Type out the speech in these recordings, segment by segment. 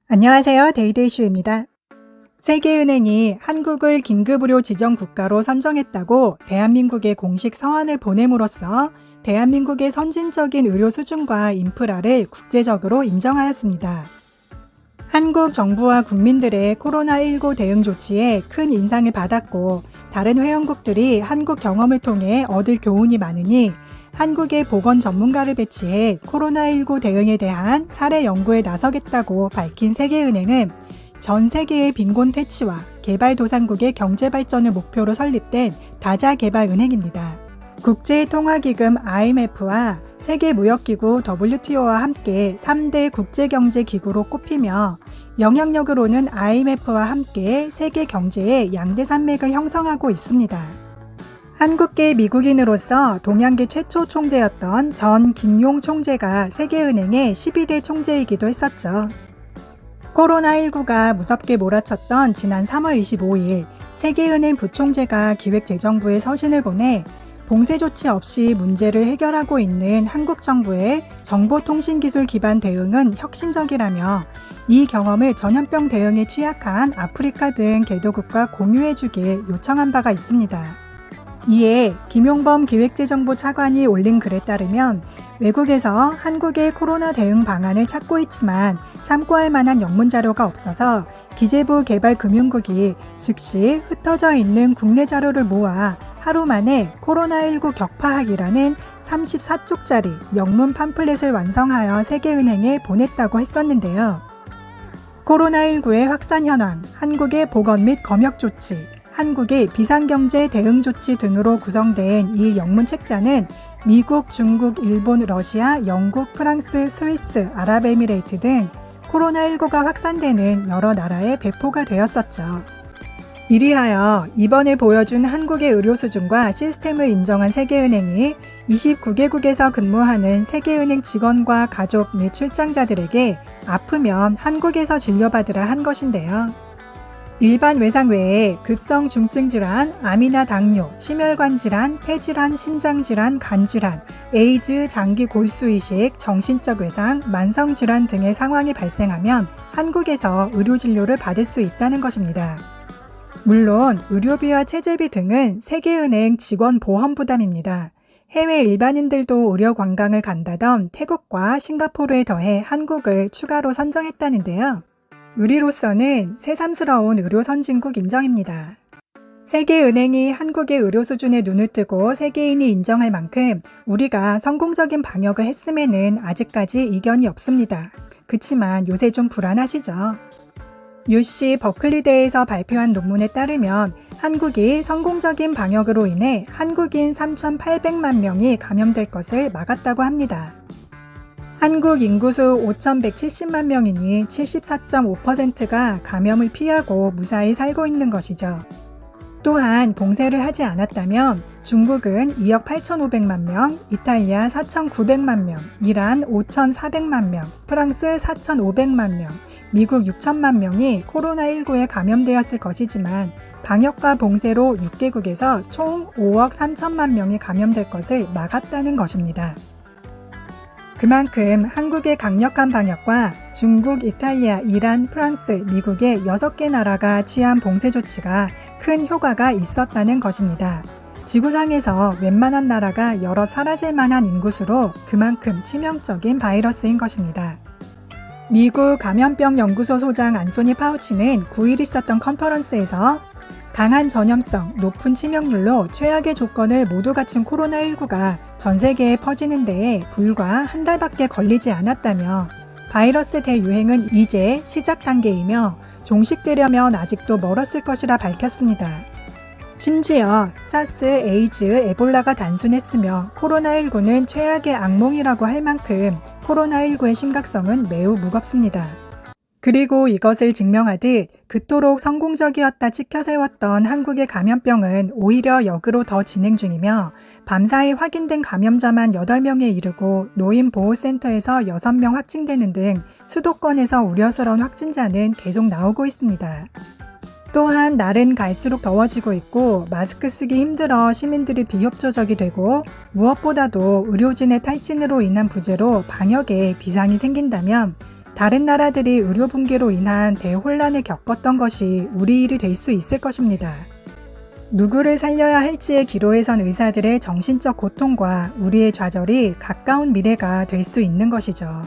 안녕하세요. 데이데이 슈입니다. 세계은행이 한국을 긴급의료 지정 국가로 선정했다고 대한민국에 공식 서한을 보냄으로써 대한민국의 선진적인 의료 수준과 인프라를 국제적으로 인정하였습니다. 한국 정부와 국민들의 코로나19 대응 조치에 큰 인상을 받았고 다른 회원국들이 한국 경험을 통해 얻을 교훈이 많으니 한국의 보건 전문가를 배치해 코로나19 대응에 대한 사례 연구에 나서겠다고 밝힌 세계은행은 전 세계의 빈곤 퇴치와 개발도상국의 경제 발전을 목표로 설립된 다자개발은행입니다. 국제통화기금 IMF와 세계무역기구 WTO와 함께 3대 국제경제기구로 꼽히며 영향력으로는 IMF와 함께 세계 경제의 양대 산맥을 형성하고 있습니다. 한국계 미국인으로서 동양계 최초 총재였던 전 김용 총재가 세계은행의 12대 총재이기도 했었죠. 코로나19가 무섭게 몰아쳤던 지난 3월 25일 세계은행 부총재가 기획재정부에 서신을 보내 봉쇄 조치 없이 문제를 해결하고 있는 한국 정부의 정보통신기술 기반 대응은 혁신적이라며 이 경험을 전염병 대응에 취약한 아프리카 등 개도국과 공유해주길 요청한 바가 있습니다. 이에 김용범 기획재정부 차관이 올린 글에 따르면 외국에서 한국의 코로나 대응 방안을 찾고 있지만 참고할 만한 영문 자료가 없어서 기재부 개발금융국이 즉시 흩어져 있는 국내 자료를 모아 하루 만에 코로나19 격파학이라는 34쪽짜리 영문 팜플렛을 완성하여 세계은행에 보냈다고 했었는데요. 코로나19의 확산 현황, 한국의 보건 및 검역 조치, 한국의 비상경제 대응 조치 등으로 구성된 이 영문 책자는 미국, 중국, 일본, 러시아, 영국, 프랑스, 스위스, 아랍에미레이트 등 코로나19가 확산되는 여러 나라에 배포가 되었었죠. 이리하여 이번에 보여준 한국의 의료 수준과 시스템을 인정한 세계은행이 29개국에서 근무하는 세계은행 직원과 가족 및 출장자들에게 아프면 한국에서 진료받으라 한 것인데요. 일반 외상 외에 급성 중증 질환, 암이나 당뇨, 심혈관 질환, 폐질환, 신장질환, 간질환, 에이즈, 장기 골수 이식, 정신적 외상, 만성 질환 등의 상황이 발생하면 한국에서 의료 진료를 받을 수 있다는 것입니다. 물론 의료비와 체재비 등은 세계은행 직원 보험 부담입니다. 해외 일반인들도 의료 관광을 간다던 태국과 싱가포르에 더해 한국을 추가로 선정했다는데요. 우리로서는 새삼스러운 의료 선진국 인정입니다. 세계은행이 한국의 의료 수준에 눈을 뜨고 세계인이 인정할 만큼 우리가 성공적인 방역을 했음에는 아직까지 이견이 없습니다. 그치만 요새 좀 불안하시죠? UC 버클리대에서 발표한 논문에 따르면 한국이 성공적인 방역으로 인해 한국인 3,800만 명이 감염될 것을 막았다고 합니다. 한국 인구수 5,170만 명이니 74.5%가 감염을 피하고 무사히 살고 있는 것이죠. 또한 봉쇄를 하지 않았다면 중국은 2억 8,500만 명, 이탈리아 4,900만 명, 이란 5,400만 명, 프랑스 4,500만 명, 미국 6천만 명이 코로나19에 감염되었을 것이지만 방역과 봉쇄로 6개국에서 총 5억 3천만 명이 감염될 것을 막았다는 것입니다. 그만큼 한국의 강력한 방역과 중국, 이탈리아, 이란, 프랑스, 미국의 6개 나라가 취한 봉쇄 조치가 큰 효과가 있었다는 것입니다. 지구상에서 웬만한 나라가 여러 사라질 만한 인구수로 그만큼 치명적인 바이러스인 것입니다. 미국 감염병 연구소 소장 안소니 파우치는 9일 있었던 컨퍼런스에서 강한 전염성, 높은 치명률로 최악의 조건을 모두 갖춘 코로나19가 전 세계에 퍼지는 데에 불과 한 달밖에 걸리지 않았다며 바이러스 대유행은 이제 시작 단계이며 종식되려면 아직도 멀었을 것이라 밝혔습니다. 심지어 사스, 에이즈, 에볼라가 단순했으며 코로나19는 최악의 악몽이라고 할 만큼 코로나19의 심각성은 매우 무겁습니다. 그리고 이것을 증명하듯 그토록 성공적이었다 치켜세웠던 한국의 감염병은 오히려 역으로 더 진행 중이며 밤사이 확인된 감염자만 8명에 이르고 노인보호센터에서 6명 확진되는 등 수도권에서 우려스러운 확진자는 계속 나오고 있습니다. 또한 날은 갈수록 더워지고 있고 마스크 쓰기 힘들어 시민들이 비협조적이 되고 무엇보다도 의료진의 탈진으로 인한 부재로 방역에 비상이 생긴다면 다른 나라들이 의료 붕괴로 인한 대혼란을 겪었던 것이 우리 일이 될 수 있을 것입니다. 누구를 살려야 할지에 기로에 선 의사들의 정신적 고통과 우리의 좌절이 가까운 미래가 될 수 있는 것이죠.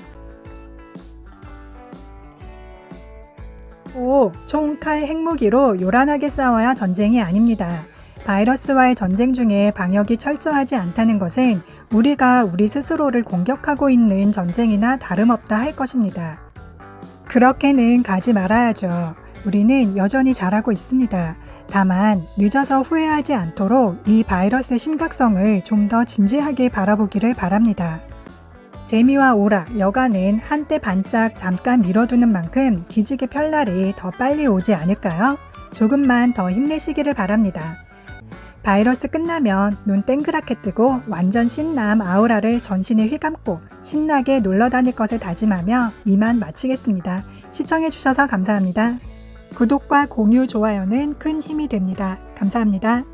5. 총, 칼, 핵무기로 요란하게 싸워야 전쟁이 아닙니다. 바이러스와의 전쟁 중에 방역이 철저하지 않다는 것은 우리가 우리 스스로를 공격하고 있는 전쟁이나 다름없다 할 것입니다. 그렇게는 가지 말아야죠. 우리는 여전히 잘하고 있습니다. 다만 늦어서 후회하지 않도록 이 바이러스의 심각성을 좀 더 진지하게 바라보기를 바랍니다. 재미와 오락, 여가는 한때 반짝 잠깐 미뤄두는 만큼 기직의 편날이 더 빨리 오지 않을까요? 조금만 더 힘내시기를 바랍니다. 바이러스 끝나면 눈 땡그랗게 뜨고 완전 신남 아우라를 전신에 휘감고 신나게 놀러 다닐 것을 다짐하며 이만 마치겠습니다. 시청해주셔서 감사합니다. 구독과 공유, 좋아요는 큰 힘이 됩니다. 감사합니다.